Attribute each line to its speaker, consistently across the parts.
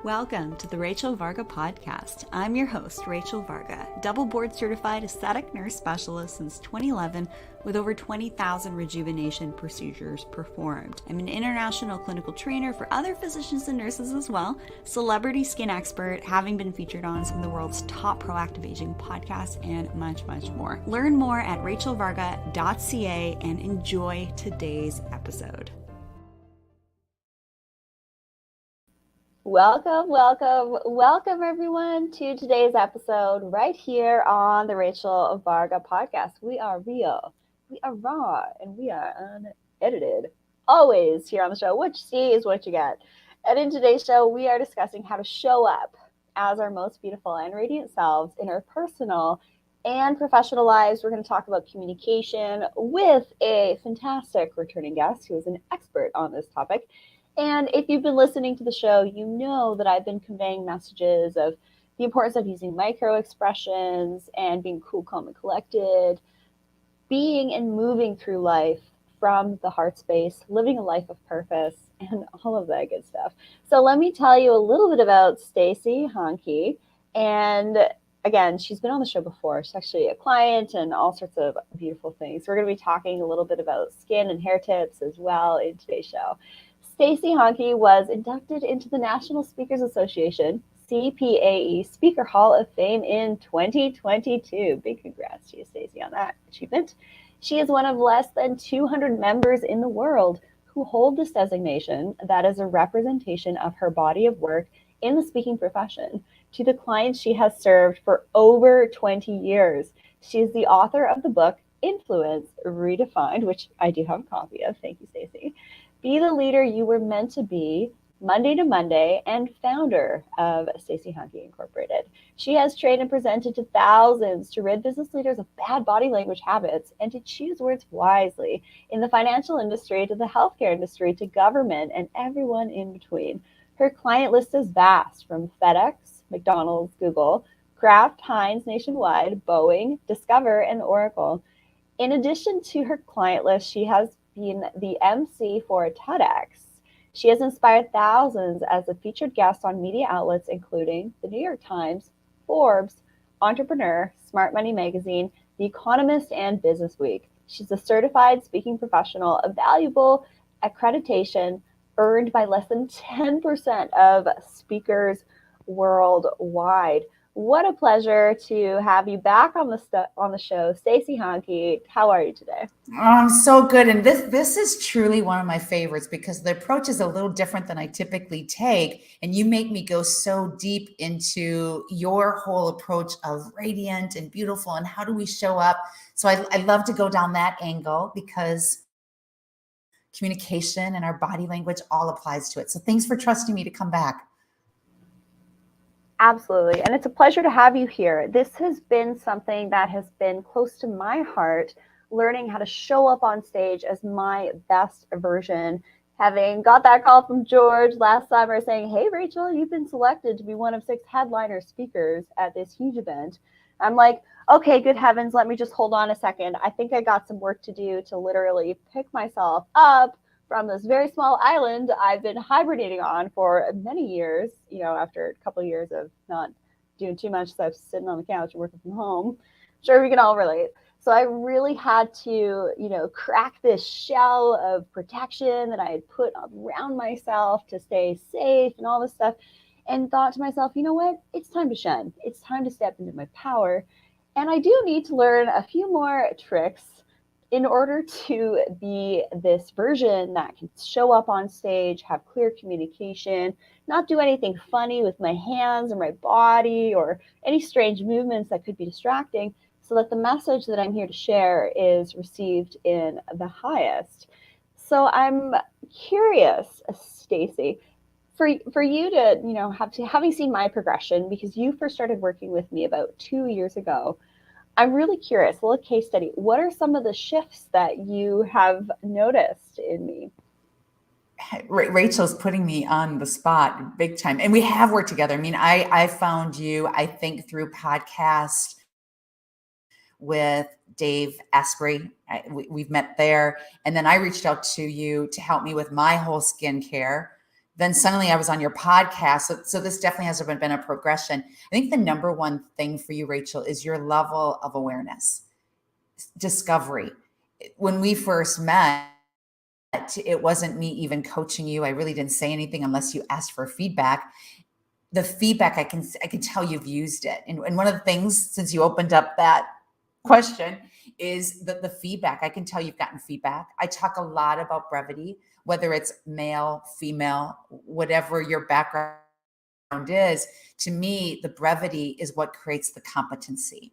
Speaker 1: Welcome to the Rachel Varga podcast. I'm your host, Rachel Varga, double board certified aesthetic nurse specialist since 2011 with over 20,000 rejuvenation procedures performed. I'm an international clinical trainer for other physicians and nurses as well, celebrity skin expert, having been featured on some of the world's top proactive aging podcasts, and much, much more. Learn more at rachelvarga.ca and enjoy today's episode. Welcome everyone to today's episode right here on the Rachel Varga podcast. We are real, we are raw, and we are unedited. Always here on the show. What you see is what you get. And in today's show, we are discussing how to show up as our most beautiful and radiant selves in our personal and professional lives. We're going to talk about communication with a fantastic returning guest who is an expert on this topic. And if you've been listening to the show, you know that I've been conveying messages of the importance of using micro expressions and being cool, calm, and collected, being and moving through life from the heart space, living a life of purpose, and all of that good stuff. So let me tell you a little bit about Stacey, Hanke. And again, she's been on the show before. She's actually a client and all sorts of beautiful things. We're going to be talking a little bit about skin and hair tips as well in today's show. Stacey Hanke was inducted into the National Speakers Association, CPAE Speaker Hall of Fame in 2022. Big congrats to you, Stacey, on that achievement. She is one of less than 200 members in the world who hold this designation that is a representation of her body of work in the speaking profession to the clients she has served for over 20 years. She is the author of the book, Influence Redefined, which I do have a copy of. Thank you, Stacey. Be the leader you were meant to be, Monday to Monday, and founder of Stacey Hanke Incorporated. She has trained and presented to thousands to rid business leaders of bad body language habits and to choose words wisely in the financial industry, to the healthcare industry, to government, and everyone in between. Her client list is vast, from FedEx, McDonald's, Google, Kraft, Heinz Nationwide, Boeing, Discover, and Oracle. In addition to her client list, she has been the MC for TEDx. She has inspired thousands as a featured guest on media outlets including The New York Times, Forbes, Entrepreneur, Smart Money Magazine, The Economist, and Business Week. She's a certified speaking professional, a valuable accreditation earned by less than 10% of speakers worldwide. What a pleasure to have you back on the show, Stacey Hanke. How are you today?
Speaker 2: I'm so good. And this is truly one of my favorites because the approach is a little different than I typically take. And you make me go so deep into your whole approach of radiant and beautiful and how do we show up. So I love to go down that angle because communication and our body language all applies to it. So thanks for trusting me to come back.
Speaker 1: Absolutely. And it's a pleasure to have you here. This has been something that has been close to my heart, learning how to show up on stage as my best version. Having got that call from George last summer saying, hey, Rachel, you've been selected to be one of 6 headliner speakers at this huge event. I'm like, okay, good heavens, let me just hold on a second. I think I got some work to do to literally pick myself up from this very small island I've been hibernating on for many years, after a couple of years of not doing too much, so I'm sitting on the couch and working from home. I'm sure we can all relate. So I really had to, crack this shell of protection that I had put around myself to stay safe and all this stuff, and thought to myself, you know what? It's time to shine. It's time to step into my power. And I do need to learn a few more tricks in order to be this version that can show up on stage, have clear communication, not do anything funny with my hands or my body or any strange movements that could be distracting, so that the message that I'm here to share is received in the highest. So I'm curious, Stacey, for you to, having seen my progression, because you first started working with me about 2 years ago, I'm really curious, a little case study. What are some of the shifts that you have noticed in me?
Speaker 2: Rachel's putting me on the spot big time. And we have worked together. I mean, I found you, I think, through podcast with Dave Asprey. We've met there. And then I reached out to you to help me with my whole skincare. Then suddenly I was on your podcast. So this definitely has been a progression. I think the number one thing for you, Rachel, is your level of awareness, discovery. When we first met, it wasn't me even coaching you. I really didn't say anything unless you asked for feedback. The feedback, I can tell you've used it. And one of the things, since you opened up that question, is that the feedback. I can tell you've gotten feedback. I talk a lot about brevity, whether it's male, female, whatever your background is. To me, the brevity is what creates the competency.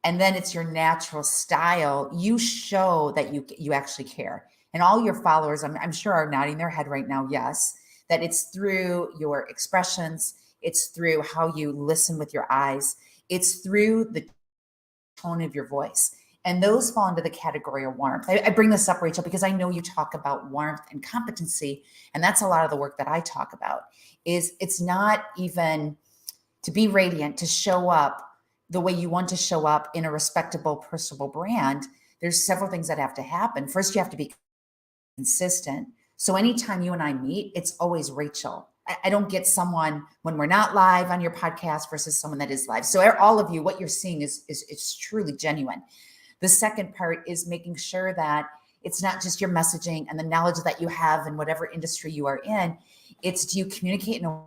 Speaker 2: And then it's your natural style. You show that you actually care. And all your followers, I'm sure, are nodding their head right now, yes, that it's through your expressions, it's through how you listen with your eyes, it's through the tone of your voice. And those fall into the category of warmth. I bring this up, Rachel, because I know you talk about warmth and competency. And that's a lot of the work that I talk about. Is it's not even to be radiant, to show up the way you want to show up in a respectable, personable brand. There's several things that have to happen. First, you have to be consistent. So anytime you and I meet, it's always Rachel. I don't get someone when we're not live on your podcast versus someone that is live. So all of you, what you're seeing is truly genuine. The second part is making sure that it's not just your messaging and the knowledge that you have in whatever industry you are in. It's, do you communicate in a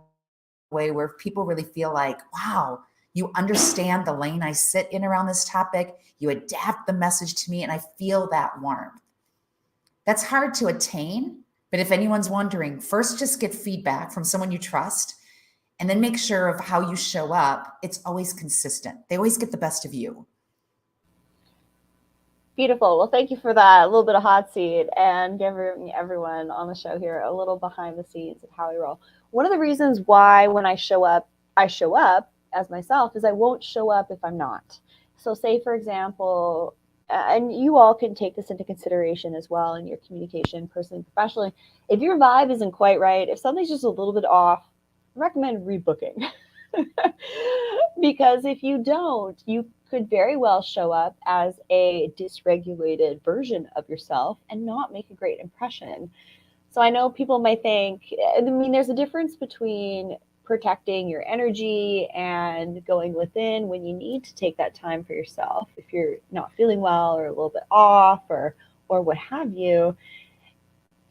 Speaker 2: way where people really feel like, wow, you understand the lane I sit in around this topic. You adapt the message to me, and I feel that warmth. That's hard to attain. But if anyone's wondering, first just get feedback from someone you trust, and then make sure of how you show up. It's always consistent. They always get the best of you.
Speaker 1: Beautiful. Well, thank you for that. A little bit of hot seat and giving everyone on the show here a little behind the scenes of how we roll. One of the reasons why when I show up as myself is I won't show up if I'm not. So, say, for example, and you all can take this into consideration as well in your communication, personally and professionally. If your vibe isn't quite right, if something's just a little bit off, I recommend rebooking. Because if you don't, you could very well show up as a dysregulated version of yourself and not make a great impression. So I know people might think, I mean, there's a difference between protecting your energy and going within when you need to take that time for yourself. If you're not feeling well or a little bit off or what have you,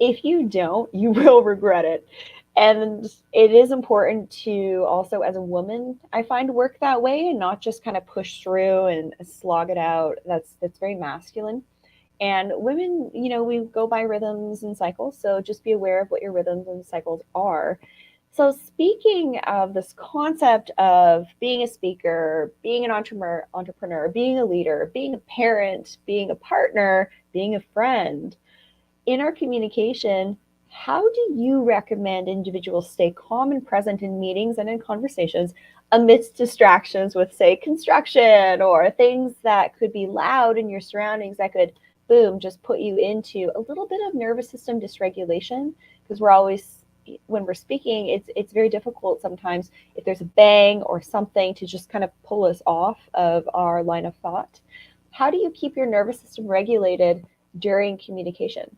Speaker 1: if you don't, you will regret it. And it is important to also, as a woman, I find, work that way and not just kind of push through and slog it out. That's very masculine. And women, we go by rhythms and cycles. So just be aware of what your rhythms and cycles are. So, speaking of this concept of being a speaker, being an entrepreneur, being a leader, being a parent, being a partner, being a friend, in our communication, how do you recommend individuals stay calm and present in meetings and in conversations amidst distractions with, say, construction or things that could be loud in your surroundings that could, boom, just put you into a little bit of nervous system dysregulation? Because we're always, when we're speaking, it's very difficult sometimes if there's a bang or something to just kind of pull us off of our line of thought. How do you keep your nervous system regulated during communication?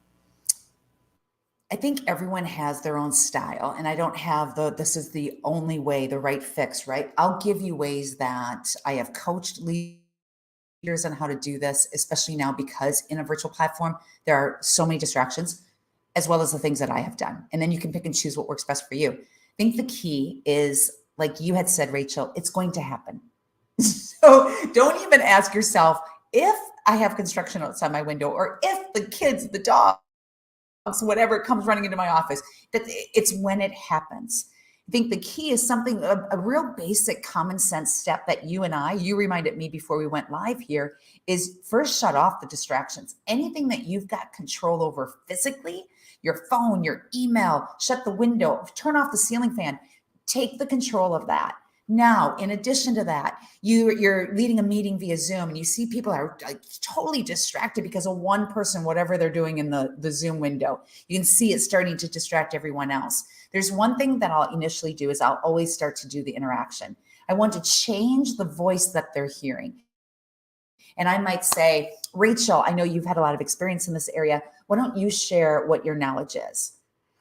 Speaker 2: I think everyone has their own style, and I don't have this is the only way, the right fix, right? I'll give you ways that I have coached leaders on how to do this, especially now because in a virtual platform, there are so many distractions, as well as the things that I have done. And then you can pick and choose what works best for you. I think the key is, like you had said, Rachel, it's going to happen. So don't even ask yourself if I have construction outside my window or if the kids, the dogs, whatever comes running into my office, that it's when it happens. I think the key is something, a real basic common sense step that you reminded me before we went live here, is first shut off the distractions. Anything that you've got control over physically, your phone, your email, shut the window, turn off the ceiling fan, take the control of that. Now, in addition to that, you're leading a meeting via Zoom and you see people are like totally distracted because of one person, whatever they're doing in the Zoom window. You can see it starting to distract everyone else. There's one thing that I'll initially do is I'll always start to do the interaction. I want to change the voice that they're hearing. And I might say, Rachel, I know you've had a lot of experience in this area. Why don't you share what your knowledge is?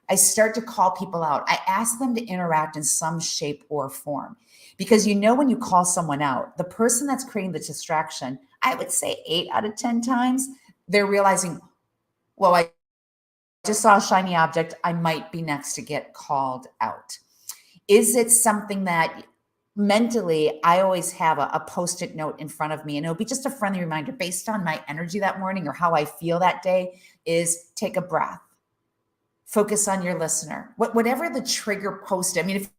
Speaker 2: I start to call people out. I ask them to interact in some shape or form. Because when you call someone out, the person that's creating the distraction, I would say 8 out of 10 times, they're realizing, well, I just saw a shiny object. I might be next to get called out. Is it something that mentally I always have a post-it note in front of me, and it'll be just a friendly reminder based on my energy that morning or how I feel that day, is take a breath, focus on your listener. Whatever the trigger post, I mean, if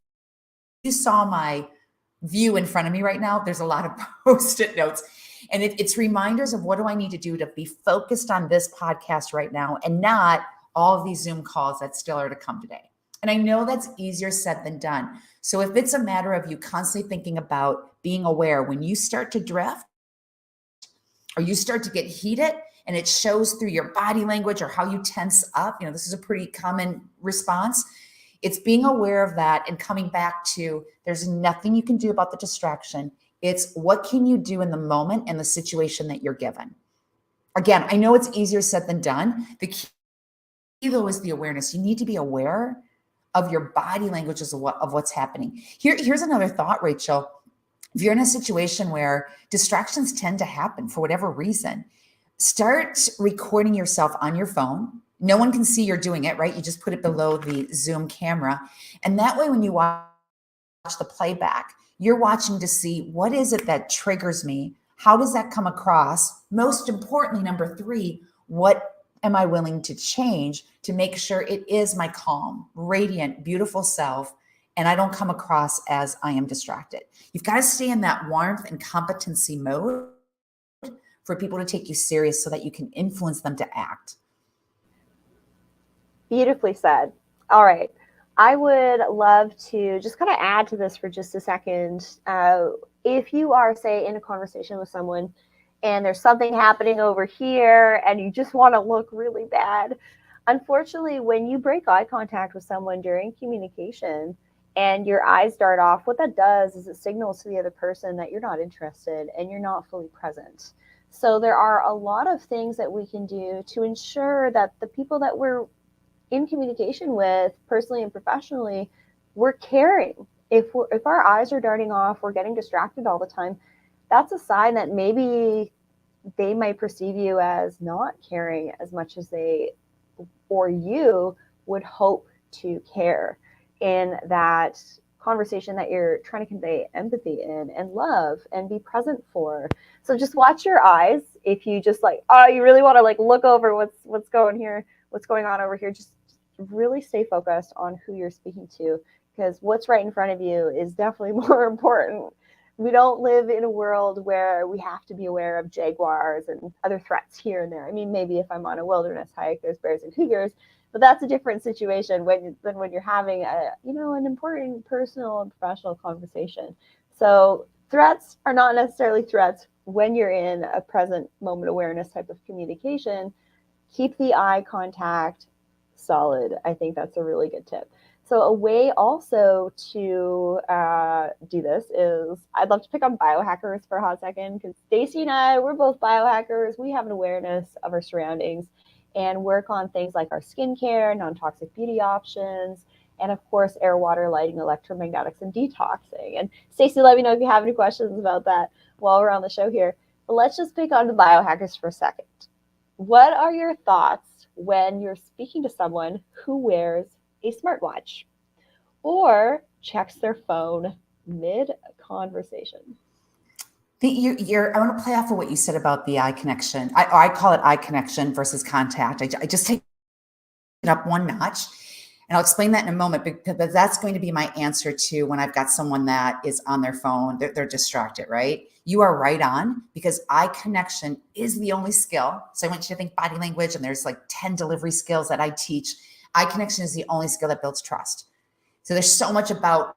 Speaker 2: you saw my view in front of me right now, there's a lot of post-it notes. And it's reminders of what do I need to do to be focused on this podcast right now and not all of these Zoom calls that still are to come today. And I know that's easier said than done. So if it's a matter of you constantly thinking about being aware, when you start to drift or you start to get heated and it shows through your body language or how you tense up, this is a pretty common response. It's being aware of that and coming back to there's nothing you can do about the distraction. It's what can you do in the moment and the situation that you're given. Again, I know it's easier said than done. The key, though, is the awareness. You need to be aware of your body languages of what's happening. Here's another thought, Rachel. If you're in a situation where distractions tend to happen for whatever reason, start recording yourself on your phone. No one can see you're doing it, right? You just put it below the Zoom camera. And that way, when you watch the playback, you're watching to see what is it that triggers me? How does that come across? Most importantly, number 3, what am I willing to change to make sure it is my calm, radiant, beautiful self, and I don't come across as I am distracted? You've got to stay in that warmth and competency mode for people to take you serious so that you can influence them to act.
Speaker 1: Beautifully said. All right. I would love to just kind of add to this for just a second. If you are, say, in a conversation with someone and there's something happening over here and you just want to look really bad, unfortunately, when you break eye contact with someone during communication and your eyes dart off, what that does is it signals to the other person that you're not interested and you're not fully present. So there are a lot of things that we can do to ensure that the people that we're in communication with, personally and professionally, we're caring. If our eyes are darting off, we're getting distracted all the time, that's a sign that maybe they might perceive you as not caring as much as they or you would hope to care in that conversation that you're trying to convey empathy in and love and be present for. So just watch your eyes. If you just you really want to look over what's going on over here, just really stay focused on who you're speaking to, because what's right in front of you is definitely more important. We don't live in a world where we have to be aware of jaguars and other threats here and there. I mean, maybe if I'm on a wilderness hike, there's bears and cougars, but that's a different situation than when you're having an important personal and professional conversation. So threats are not necessarily threats when you're in a present moment awareness type of communication. Keep the eye contact solid. I think that's a really good tip. So a way also to do this is, I'd love to pick on biohackers for a hot second, because Stacey and I, we're both biohackers. We have an awareness of our surroundings and work on things like our skincare, non-toxic beauty options, and of course, air, water, lighting, electromagnetics, and detoxing. And Stacey, let me know if you have any questions about that while we're on the show here. But let's just pick on the biohackers for a second. What are your thoughts when you're speaking to someone who wears a smartwatch or checks their phone mid-conversation?
Speaker 2: I want to play off of what you said about the eye connection. I call it eye connection versus contact. I just take it up one notch. And I'll explain that in a moment, because that's going to be my answer to when I've got someone that is on their phone, they're distracted, right? You are right on, because eye connection is the only skill. So I want you to think body language, and there's like 10 delivery skills that I teach. Eye connection is the only skill that builds trust. So there's so much about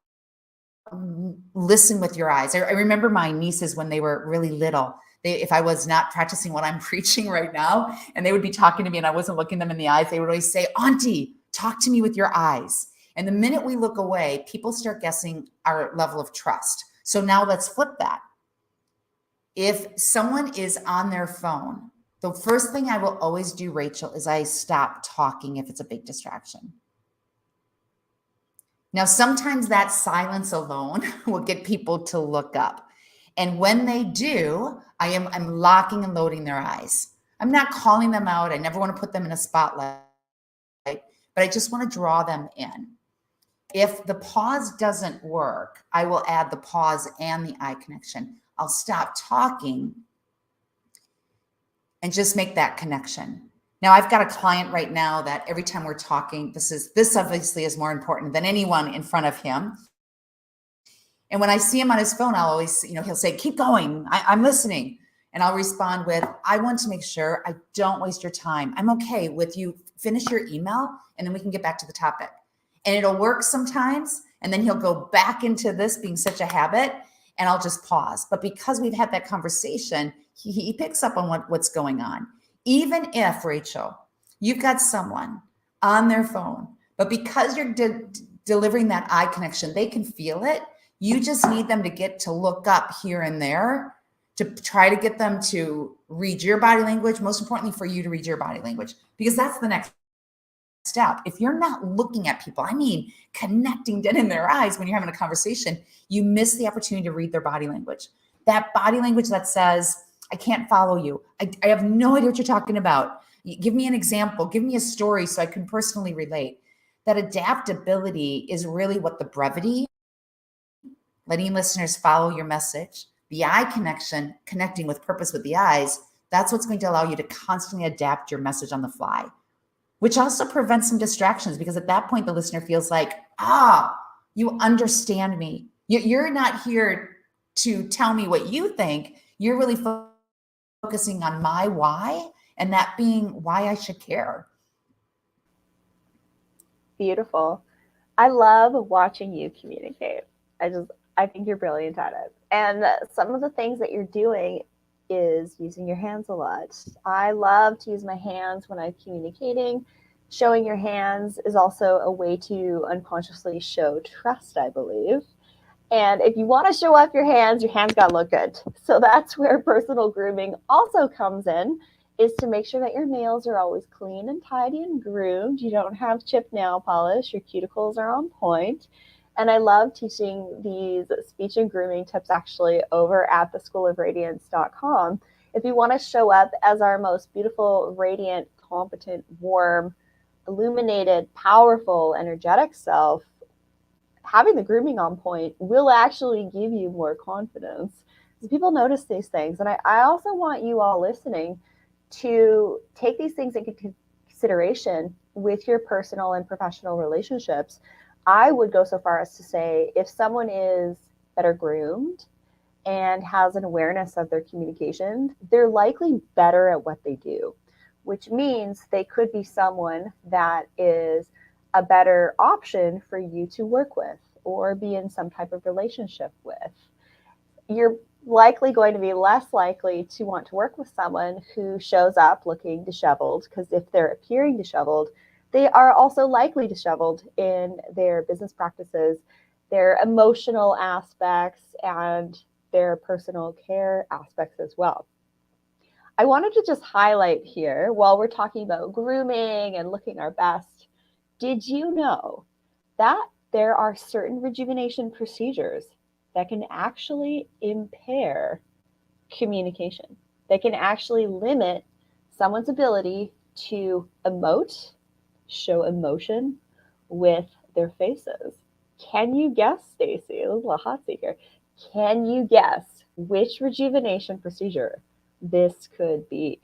Speaker 2: listen with your eyes. I remember my nieces when they were really little. If I was not practicing what I'm preaching right now, and they would be talking to me and I wasn't looking them in the eyes, they would always say, "Auntie, talk to me with your eyes." And the minute we look away, people start guessing our level of trust. So now let's flip that. If someone is on their phone, the first thing I will always do, Rachel, is I stop talking if it's a big distraction. Now, sometimes that silence alone will get people to look up. And when they do, I'm locking and loading their eyes. I'm not calling them out. I never want to put them in a spotlight, but I just want to draw them in. If the pause doesn't work, I will add the pause and the eye connection. I'll stop talking and just make that connection. Now, I've got a client right now that every time we're talking, this obviously is more important than anyone in front of him. And when I see him on his phone, I'll always, he'll say, keep going. I'm listening. And I'll respond with, I want to make sure I don't waste your time. I'm okay with you finish your email and then we can get back to the topic. And it'll work sometimes. And then he'll go back into this being such a habit and I'll just pause. But because we've had that conversation, he picks up on what's going on. Even if, Rachel, you've got someone on their phone, but because you're delivering that eye connection, they can feel it. You just need them to get to look up here and there to try to get them to read your body language. Most importantly, for you to read your body language, because that's the next step. If you're not looking at people, I mean, connecting dead in their eyes when you're having a conversation, you miss the opportunity to read their body language. That body language that says, I can't follow you. I have no idea what you're talking about. Give me an example. Give me a story so I can personally relate. That adaptability is really what the brevity, letting listeners follow your message, the eye connection, connecting with purpose with the eyes, that's what's going to allow you to constantly adapt your message on the fly, which also prevents some distractions because at that point, the listener feels like, you understand me. You're not here to tell me what you think. You're really focusing on my why, and that being why I should care.
Speaker 1: Beautiful. I love watching you communicate. I think you're brilliant at it. And some of the things that you're doing is using your hands a lot. I love to use my hands when I'm communicating. Showing your hands is also a way to unconsciously show trust, I believe. And if you want to show off your hands got to look good. So that's where personal grooming also comes in, is to make sure that your nails are always clean and tidy and groomed. You don't have chipped nail polish. Your cuticles are on point. And I love teaching these speech and grooming tips actually over at theschoolofradiance.com. If you want to show up as our most beautiful, radiant, competent, warm, illuminated, powerful, energetic self, having the grooming on point will actually give you more confidence. So people notice these things. And I also want you all listening to take these things into consideration with your personal and professional relationships. I would go so far as to say if someone is better groomed and has an awareness of their communication, they're likely better at what they do, which means they could be someone that is a better option for you to work with or be in some type of relationship with. You're likely going to be less likely to want to work with someone who shows up looking disheveled, because if they're appearing disheveled, they are also likely disheveled in their business practices, their emotional aspects, and their personal care aspects as well. I wanted to just highlight here, while we're talking about grooming and looking our best, did you know that there are certain rejuvenation procedures that can actually impair communication? They can actually limit someone's ability to emote, show emotion with their faces. Can you guess, Stacey? A little hot seat here. Can you guess which rejuvenation procedure this could be?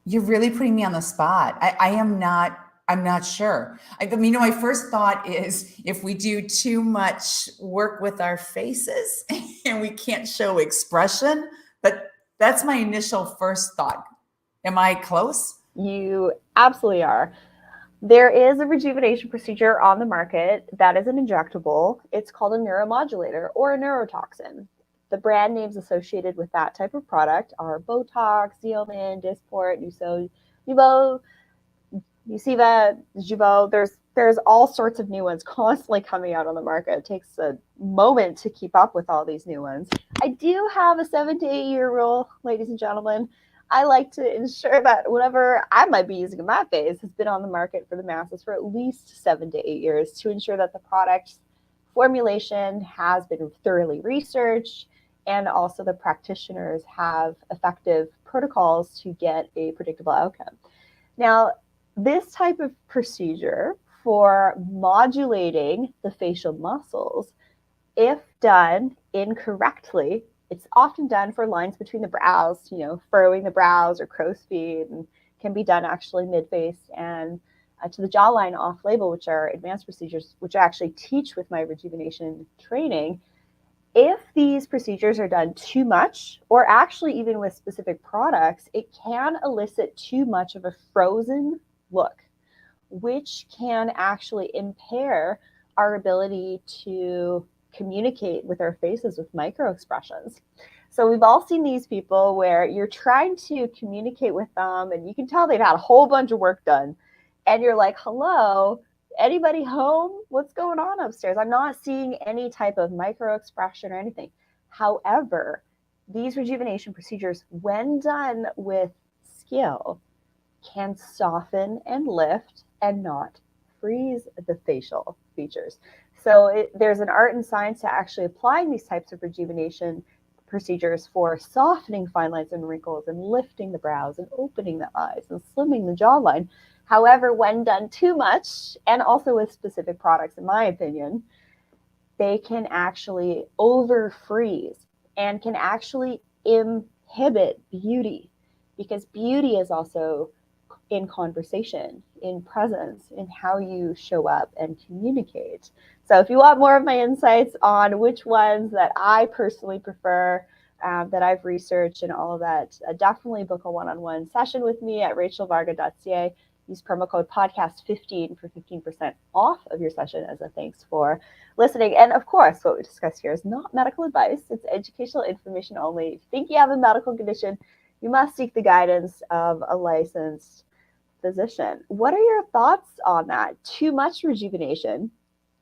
Speaker 2: You're really putting me on the spot. I'm not sure. My first thought is if we do too much work with our faces and we can't show expression, but that's my initial first thought. Am I close?
Speaker 1: You absolutely are. There is a rejuvenation procedure on the market that is an injectable. It's called a neuromodulator or a neurotoxin. The brand names associated with that type of product are Botox, Xeomin, Dysport, Nuvo, Nuceiva, Jeuveau. There's all sorts of new ones constantly coming out on the market. It takes a moment to keep up with all these new ones. I do have a 7 to 8 year rule, ladies and gentlemen. I like to ensure that whatever I might be using in my face has been on the market for the masses for at least 7 to 8 years to ensure that the product's formulation has been thoroughly researched and also the practitioners have effective protocols to get a predictable outcome. Now, this type of procedure for modulating the facial muscles, if done incorrectly, it's often done for lines between the brows, furrowing the brows or crow's feet, and can be done actually mid-face and to the jawline off label, which are advanced procedures, which I actually teach with my rejuvenation training. If these procedures are done too much, or actually even with specific products, it can elicit too much of a frozen look, which can actually impair our ability to communicate with our faces with micro expressions. So we've all seen these people where you're trying to communicate with them and you can tell they've had a whole bunch of work done. And you're like, hello, anybody home? What's going on upstairs? I'm not seeing any type of micro expression or anything. However, these rejuvenation procedures, when done with skill, can soften and lift and not freeze the facial features. So there's an art and science to actually applying these types of rejuvenation procedures for softening fine lines and wrinkles and lifting the brows and opening the eyes and slimming the jawline. However, when done too much, and also with specific products, in my opinion, they can actually over freeze and can actually inhibit beauty, because beauty is also in conversation, in presence, in how you show up and communicate. So if you want more of my insights on which ones that I personally prefer, that I've researched and all of that, definitely book a one-on-one session with me at rachelvarga.ca. Use promo code podcast15 for 15% off of your session as a thanks for listening. And of course, what we discuss here is not medical advice. It's educational information only. If you think you have a medical condition, you must seek the guidance of a licensed physician. What are your thoughts on that? Too much rejuvenation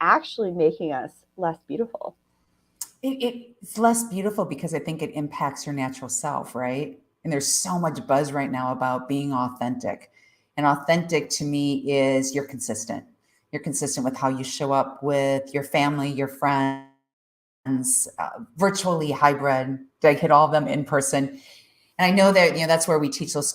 Speaker 1: actually making us less beautiful?
Speaker 2: It's less beautiful because I think it impacts your natural self, right? And there's so much buzz right now about being authentic. And authentic to me is you're consistent. You're consistent with how you show up with your family, your friends, virtually, hybrid. Did I hit all of them in person? And I know that, that's where we teach those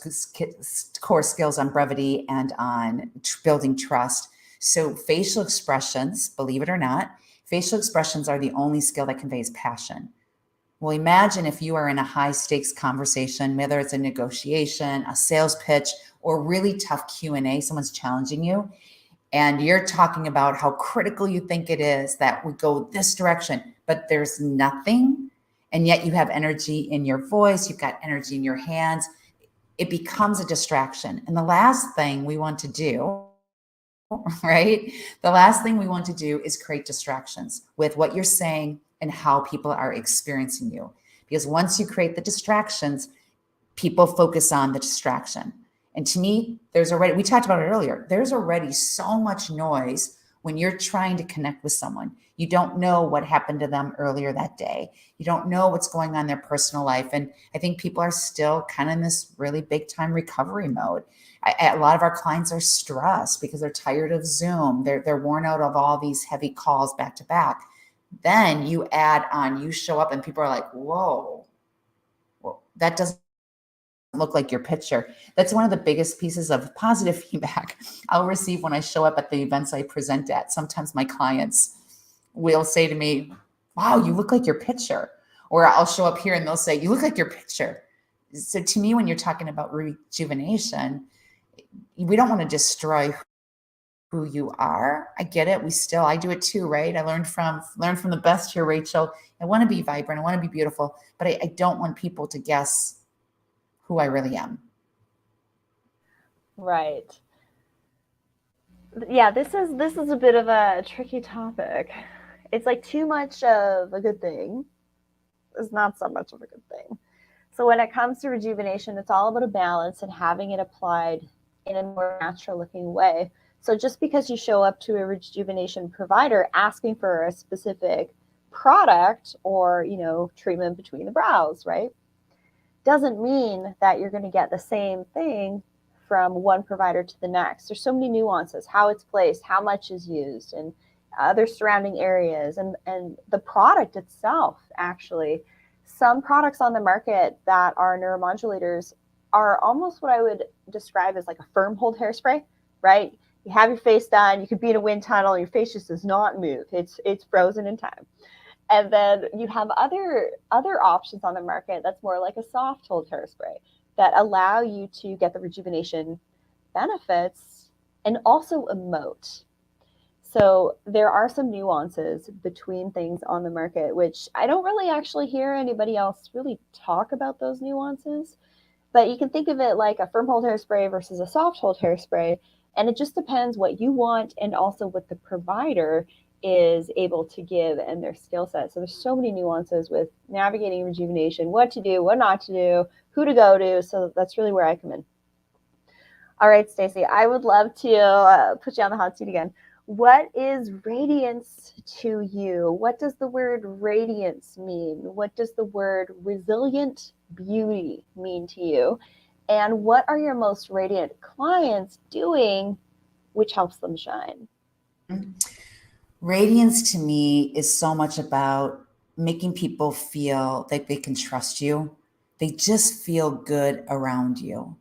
Speaker 2: core skills on brevity and on building trust. So facial expressions, believe it or not, facial expressions are the only skill that conveys passion. Well, imagine if you are in a high stakes conversation, whether it's a negotiation, a sales pitch, or really tough Q&A, someone's challenging you, and you're talking about how critical you think it is that we go this direction, but there's nothing, and yet you have energy in your voice, you've got energy in your hands, it becomes a distraction. And the last thing we want to do, right? The last thing we want to do is create distractions with what you're saying and how people are experiencing you. Because once you create the distractions, people focus on the distraction. And to me, we talked about it earlier, there's already so much noise when you're trying to connect with someone. You don't know what happened to them earlier that day. You don't know what's going on in their personal life. And I think people are still kind of in this really big time recovery mode. A lot of our clients are stressed because they're tired of Zoom. They're worn out of all these heavy calls back to back. Then you add on, you show up and people are like, whoa, well, that doesn't look like your picture. That's one of the biggest pieces of positive feedback I'll receive when I show up at the events I present at. Sometimes my clients will say to me, wow, you look like your picture. Or I'll show up here and they'll say, you look like your picture. So to me, when you're talking about rejuvenation, we don't want to destroy who you are. I get it. I do it too, right? I learned from the best here, Rachel. I want to be vibrant. I want to be beautiful, but I don't want people to guess who I really am.
Speaker 1: Right. Yeah, this is a bit of a tricky topic. It's like too much of a good thing is not so much of a good thing. So when it comes to rejuvenation, it's all about a balance and having it applied in a more natural looking way. So just because you show up to a rejuvenation provider asking for a specific product or, treatment between the brows, right? doesn't mean that you're going to get the same thing from one provider to the next. There's so many nuances, how it's placed, how much is used, and other surrounding areas, and the product itself, actually. Some products on the market that are neuromodulators are almost what I would describe as like a firm hold hairspray, right? You have your face done, you could be in a wind tunnel, your face just does not move. It's frozen in time. And then you have other options on the market that's more like a soft hold hairspray that allow you to get the rejuvenation benefits and also emote. So there are some nuances between things on the market, which I don't really actually hear anybody else really talk about those nuances. But you can think of it like a firm hold hairspray versus a soft hold hairspray. And it just depends what you want and also what the provider is able to give and their skill set. So there's so many nuances with navigating rejuvenation, what to do, what not to do, who to go to. So that's really where I come in. All right, Stacey, I would love to put you on the hot seat again. What is radiance to you? What does the word radiance mean? What does the word resilient beauty mean to you? And what are your most radiant clients doing which helps them shine?
Speaker 2: Radiance to me is so much about making people feel like they can trust you. They just feel good around you.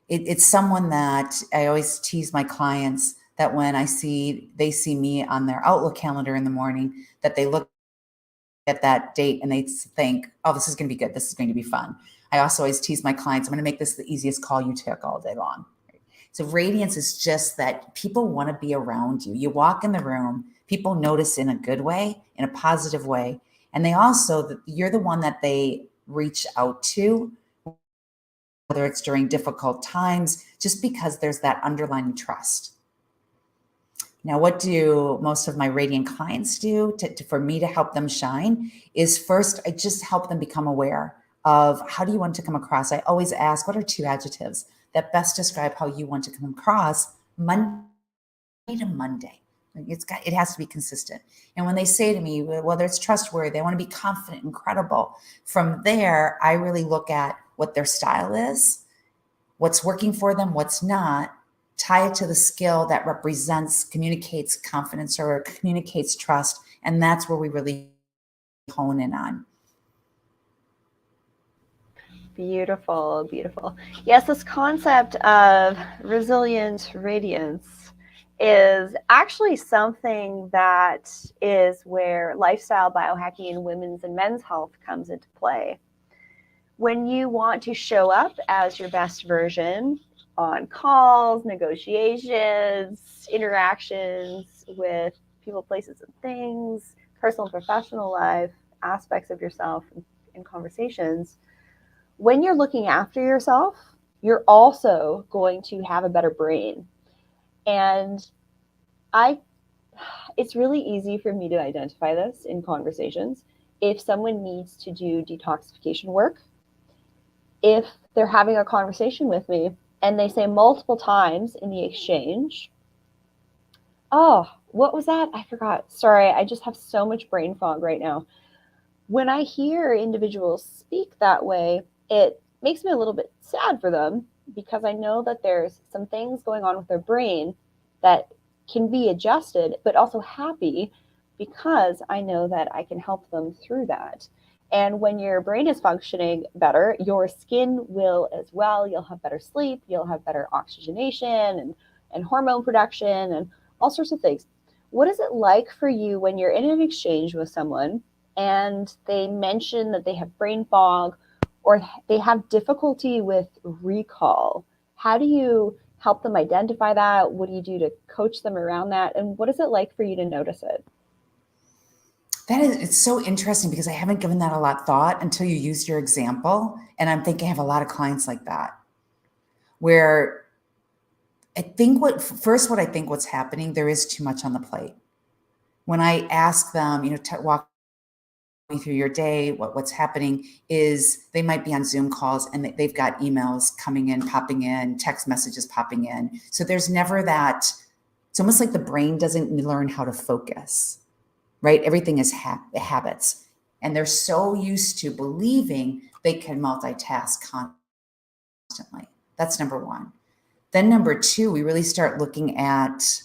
Speaker 2: It's someone that I always tease my clients that when they see me on their Outlook calendar in the morning, that they look at that date and they think, oh, this is going to be good. This is going to be fun. I also always tease my clients, I'm going to make this the easiest call you took all day long. So radiance is just that people want to be around you. You walk in the room, people notice in a good way, in a positive way. And they also, you're the one that they reach out to, whether it's during difficult times, just because there's that underlying trust. Now, what do most of my radiant clients do for me to help them shine is first, I just help them become aware of how do you want to come across. I always ask, what are 2 adjectives that best describe how you want to come across Monday to Monday? It has to be consistent. And when they say to me, whether it's trustworthy, they want to be confident and credible. From there, I really look at what their style is, what's working for them, what's not, tie it to the skill that communicates confidence or communicates trust. And that's where we really hone in on.
Speaker 1: Beautiful, beautiful. Yes, this concept of resilient radiance is actually something that is where lifestyle biohacking in women's and men's health comes into play. When you want to show up as your best version on calls, negotiations, interactions with people, places, and things, personal and professional life, aspects of yourself, and conversations, when you're looking after yourself, you're also going to have a better brain. And it's really easy for me to identify this in conversations. If someone needs to do detoxification work, if they're having a conversation with me and they say multiple times in the exchange, oh, what was that? I forgot. Sorry, I just have so much brain fog right now. When I hear individuals speak that way, it makes me a little bit sad for them because I know that there's some things going on with their brain that can be adjusted, but also happy because I know that I can help them through that. And when your brain is functioning better, your skin will as well. You'll have better sleep, you'll have better oxygenation and hormone production and all sorts of things. What is it like for you when you're in an exchange with someone and they mention that they have brain fog or they have difficulty with recall? How do you help them identify that? What do you do to coach them around that? And what is it like for you to notice it?
Speaker 2: It's so interesting because I haven't given that a lot thought until you used your example. And I'm thinking I have a lot of clients like that, where what I think what's happening, there is too much on the plate. When I ask them, walk me through your day, what's happening, is they might be on Zoom calls and they've got emails coming in, popping in, text messages popping in. So there's never that. It's almost like the brain doesn't learn how to focus, right? Everything is habits. And they're so used to believing they can multitask constantly. That's number one. Then number two, we really start looking at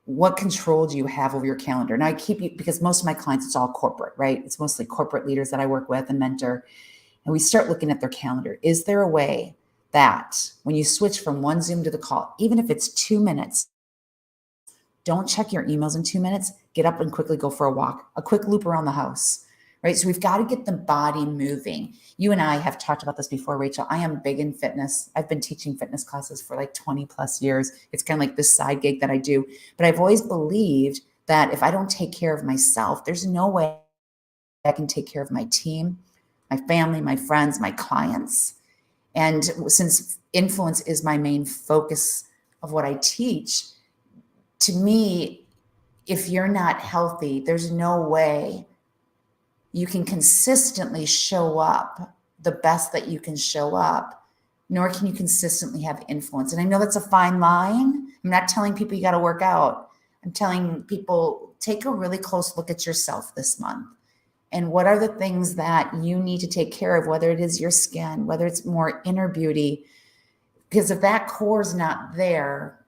Speaker 2: what control do you have over your calendar? Now I keep you, because most of my clients, it's all corporate, right? It's mostly corporate leaders that I work with and mentor. And we start looking at their calendar. Is there a way that when you switch from one Zoom to the call, even if it's 2 minutes, don't check your emails in 2 minutes, get up and quickly go for a walk, a quick loop around the house, right? So we've got to get the body moving. You and I have talked about this before, Rachel. I am big in fitness. I've been teaching fitness classes for like 20 plus years. It's kind of like this side gig that I do. But I've always believed that if I don't take care of myself, there's no way I can take care of my team, my family, my friends, my clients. And since influence is my main focus of what I teach, to me, if you're not healthy, there's no way you can consistently show up the best that you can show up, nor can you consistently have influence. And I know that's a fine line. I'm not telling people you got to work out. I'm telling people, take a really close look at yourself this month. And what are the things that you need to take care of, whether it is your skin, whether it's more inner beauty? Because if that core is not there,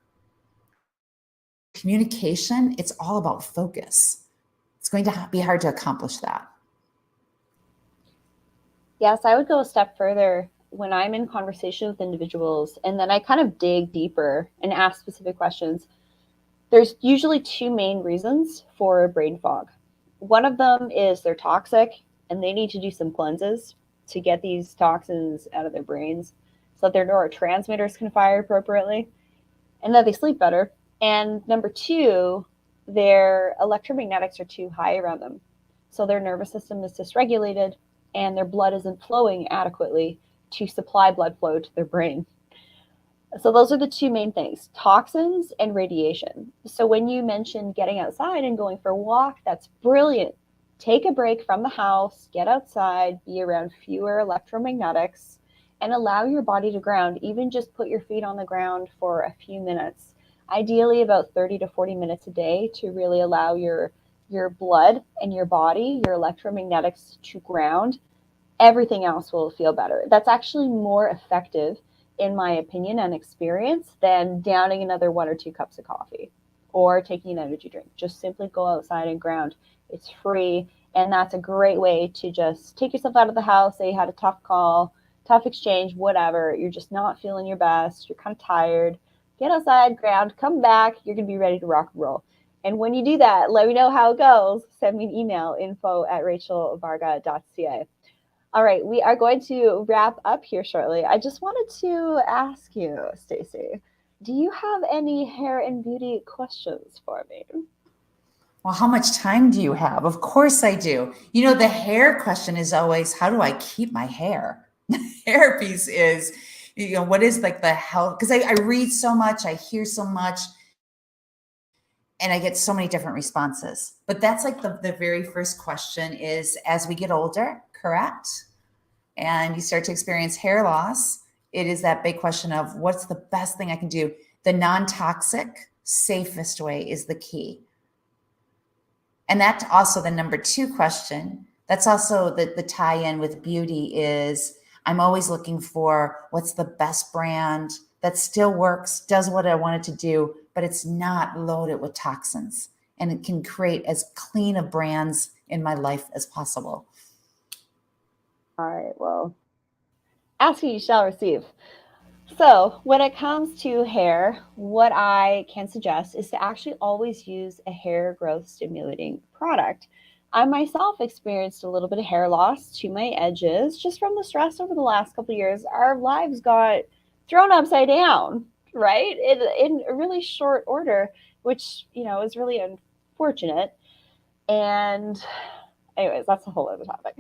Speaker 2: communication, it's all about focus. It's going to be hard to accomplish that.
Speaker 1: Yes, I would go a step further when I'm in conversation with individuals and then I kind of dig deeper and ask specific questions. There's usually two main reasons for brain fog. One of them is they're toxic and they need to do some cleanses to get these toxins out of their brains so that their neurotransmitters can fire appropriately and that they sleep better. And number two, their electromagnetics are too high around them. So their nervous system is dysregulated and their blood isn't flowing adequately to supply blood flow to their brain. So those are the two main things, toxins and radiation. So when you mentioned getting outside and going for a walk, that's brilliant. Take a break from the house, get outside, be around fewer electromagnetics, and allow your body to ground. Even just put your feet on the ground for a few minutes. Ideally about 30 to 40 minutes a day to really allow your blood and your body, your electromagnetics to ground. Everything else will feel better. That's actually more effective in my opinion and experience, than downing another 1 or 2 cups of coffee or taking an energy drink. Just simply go outside and ground. It's free, and that's a great way to just take yourself out of the house. Say you had a tough call, tough exchange, whatever. You're just not feeling your best. You're kind of tired. Get outside, ground, come back. You're going to be ready to rock and roll. And when you do that, let me know how it goes. Send me an email, info@rachelvarga.ca. All right, we are going to wrap up here shortly. I just wanted to ask you, Stacey, do you have any hair and beauty questions for me?
Speaker 2: Well, how much time do you have? Of course I do. You know, the hair question is always, how do I keep my hair? The hair piece is, what is like the health? Because I read so much, I hear so much, and I get so many different responses. But that's like the very first question is, as we get older, correct? And you start to experience hair loss, it is that big question of what's the best thing I can do? The non-toxic, safest way is the key. And that's also the number two question. That's also the tie-in with beauty is I'm always looking for what's the best brand that still works, does what I want it to do, but it's not loaded with toxins. And it can create as clean of brands in my life as possible.
Speaker 1: All right, well, ask you shall receive. So, when it comes to hair, what I can suggest is to actually always use a hair growth stimulating product. I myself experienced a little bit of hair loss to my edges just from the stress over the last couple of years. Our lives got thrown upside down, right? In a really short order, which, is really unfortunate. And anyways, that's a whole other topic.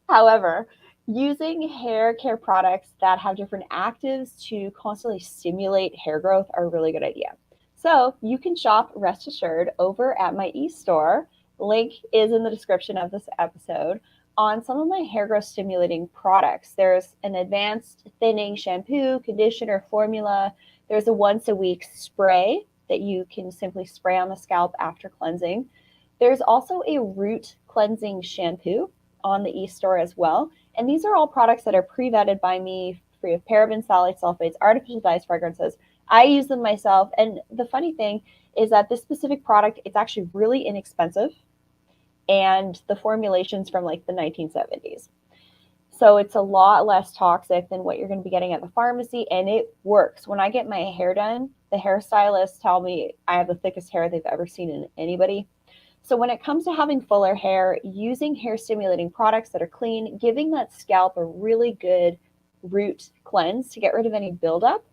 Speaker 1: However, using hair care products that have different actives to constantly stimulate hair growth are a really good idea. So you can shop, rest assured, over at my e-store. Link is in the description of this episode on some of my hair growth stimulating products. There's an advanced thinning shampoo, conditioner, formula. There's a once a week spray that you can simply spray on the scalp after cleansing. There's also a root cleansing shampoo. on the e-store as well. And these are all products that are pre-vetted by me, free of parabens, phthalates, sulfates, artificial dyes, fragrances. I use them myself. And the funny thing is that this specific product, it's actually really inexpensive, and the formulation's from like the 1970s. So it's a lot less toxic than what you're going to be getting at the pharmacy, and it works. When I get my hair done, the hairstylists tell me I have the thickest hair they've ever seen in anybody. So when it comes to having fuller hair, using hair stimulating products that are clean, giving that scalp a really good root cleanse to get rid of any buildup,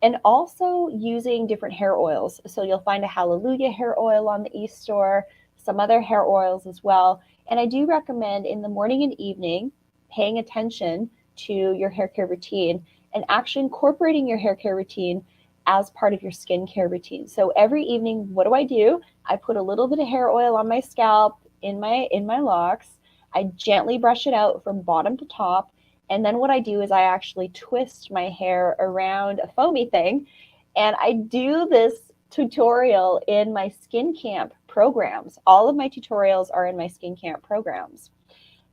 Speaker 1: and also using different hair oils. So you'll find a Hallelujah hair oil on the e-store, some other hair oils as well. And I do recommend in the morning and evening paying attention to your hair care routine and actually incorporating your hair care routine as part of your skincare routine. So every evening, what do? I put a little bit of hair oil on my scalp, in my locks. I gently brush it out from bottom to top, and then what I do is I actually twist my hair around a foamy thing, and I do this tutorial in my skin camp programs. All of my tutorials are in my skin camp programs.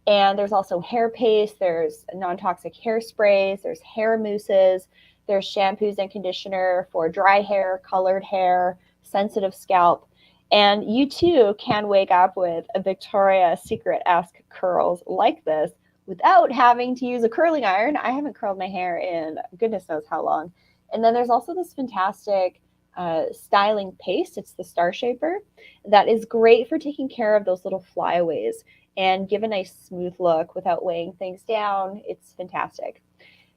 Speaker 1: And there's also hair paste, there's non-toxic hairsprays, there's hair mousses, there's shampoos and conditioner for dry hair, colored hair, sensitive scalp. And you too can wake up with a Victoria's Secret-esque curls like this without having to use a curling iron. I haven't curled my hair in goodness knows how long. And then there's also this fantastic styling paste. It's the Star Shaper that is great for taking care of those little flyaways and give a nice smooth look without weighing things down. It's fantastic.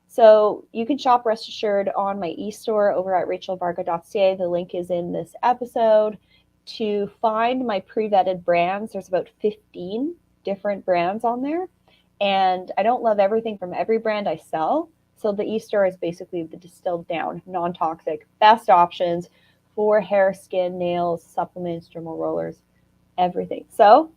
Speaker 1: So you can shop rest assured on my e-store over at rachelvarga.ca. The link is in this episode. To find my pre-vetted brands, there's about 15 different brands on there. And I don't love everything from every brand I sell. So the e-store is basically the distilled down, non-toxic, best options for hair, skin, nails, supplements, dermal rollers, everything. So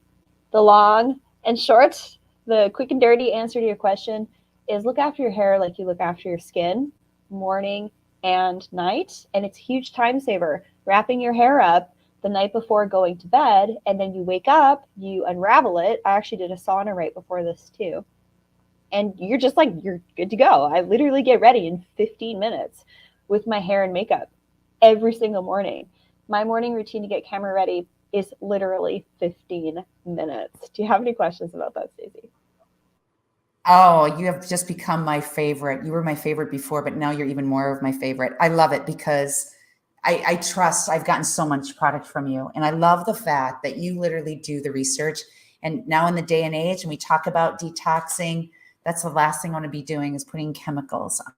Speaker 1: the long and short, the quick and dirty answer to your question is look after your hair like you look after your skin, morning and night. And it's a huge time saver. Wrapping your hair up the night before going to bed, and then you wake up, you unravel it. I actually did a sauna right before this too. And you're just like, you're good to go. I literally get ready in 15 minutes with my hair and makeup every single morning. My morning routine to get camera ready is literally 15 minutes. Do you have any questions about that, Stacey?
Speaker 2: Oh, you have just become my favorite. You were my favorite before, but now you're even more of my favorite. I love it because I trust I've gotten so much product from you. And I love the fact that you literally do the research. And now in the day and age, and we talk about detoxing, that's the last thing I want to be doing is putting chemicals on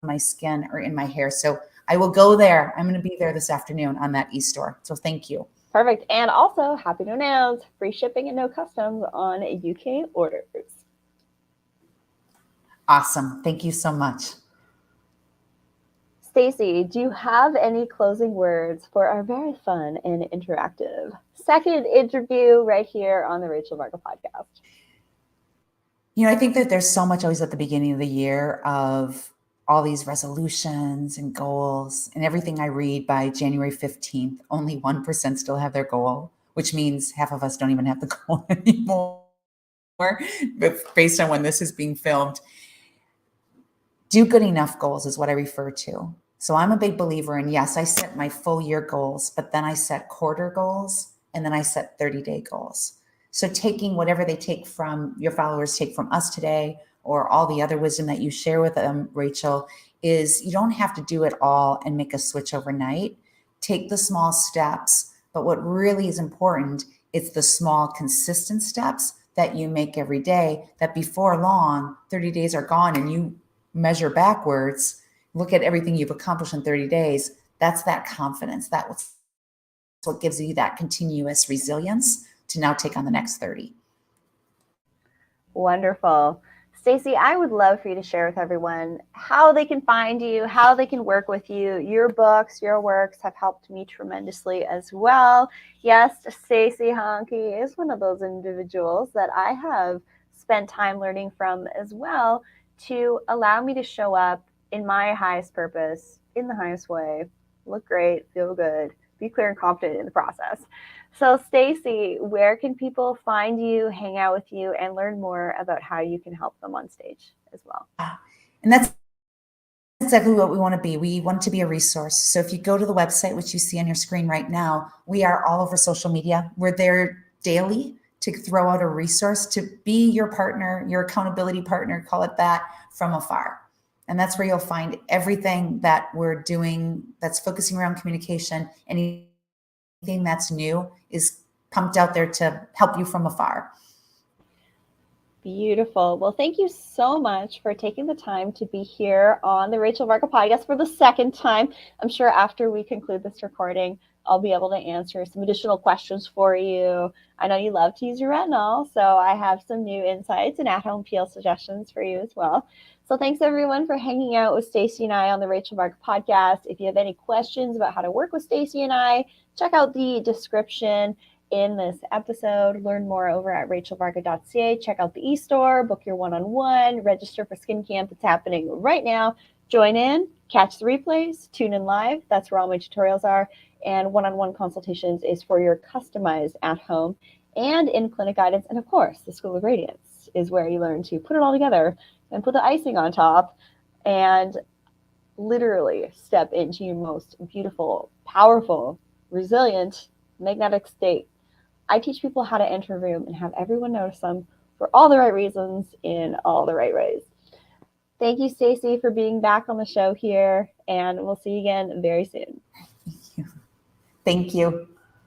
Speaker 2: my skin or in my hair. So I will go there. I'm going to be there this afternoon on that e-store. So thank you.
Speaker 1: Perfect. And also, happy to announce free shipping and no customs on UK orders.
Speaker 2: Awesome. Thank you so much.
Speaker 1: Stacey, do you have any closing words for our very fun and interactive second interview right here on the Rachel Varga podcast?
Speaker 2: You know, I think that there's so much always at the beginning of the year of all these resolutions and goals, and everything I read by January 15th, only 1% still have their goal, which means half of us don't even have the goal anymore. But based on when this is being filmed, do good enough goals is what I refer to. So I'm a big believer in, yes, I set my full year goals, but then I set quarter goals, and then I set 30-day goals. So taking whatever they take from your followers, take from us today, or all the other wisdom that you share with them, Rachel, is you don't have to do it all and make a switch overnight. Take the small steps. But what really is important is the small, consistent steps that you make every day, that before long, 30 days are gone and you measure backwards, look at everything you've accomplished in 30 days. That's that confidence. That's what gives you that continuous resilience to now take on the next 30.
Speaker 1: Wonderful. Stacey, I would love for you to share with everyone how they can find you, how they can work with you. Your books, your works have helped me tremendously as well. Yes, Stacey Hanke is one of those individuals that I have spent time learning from as well to allow me to show up in my highest purpose, in the highest way, look great, feel good, be clear and confident in the process. So, Stacey, where can people find you, hang out with you, and learn more about how you can help them on stage as well?
Speaker 2: And that's exactly what we want to be. We want to be a resource. So if you go to the website, which you see on your screen right now, we are all over social media. We're there daily to throw out a resource, to be your partner, your accountability partner, call it that, from afar. And that's where you'll find everything that we're doing that's focusing around communication. Anything that's new is pumped out there to help you from afar.
Speaker 1: Beautiful. Well, thank you so much for taking the time to be here on the Rachel Varga podcast for the second time. I'm sure after we conclude this recording, I'll be able to answer some additional questions for you. I know you love to use your retinol, so I have some new insights and at home peel suggestions for you as well. So, thanks everyone for hanging out with Stacey and I on the Rachel Varga podcast. If you have any questions about how to work with Stacey and I, check out the description in this episode. Learn more over at rachelvarga.ca. Check out the e-store, book your one-on-one, register for Skin Camp. It's happening right now. Join in, catch the replays, tune in live. That's where all my tutorials are. And one-on-one consultations is for your customized at-home and in-clinic guidance. And of course, the School of Radiance is where you learn to put it all together and put the icing on top and literally step into your most beautiful, powerful, resilient, magnetic state. I teach people how to enter a room and have everyone notice them for all the right reasons in all the right ways. Thank you, Stacey, for being back on the show here, and we'll see you again very soon.
Speaker 2: Thank you.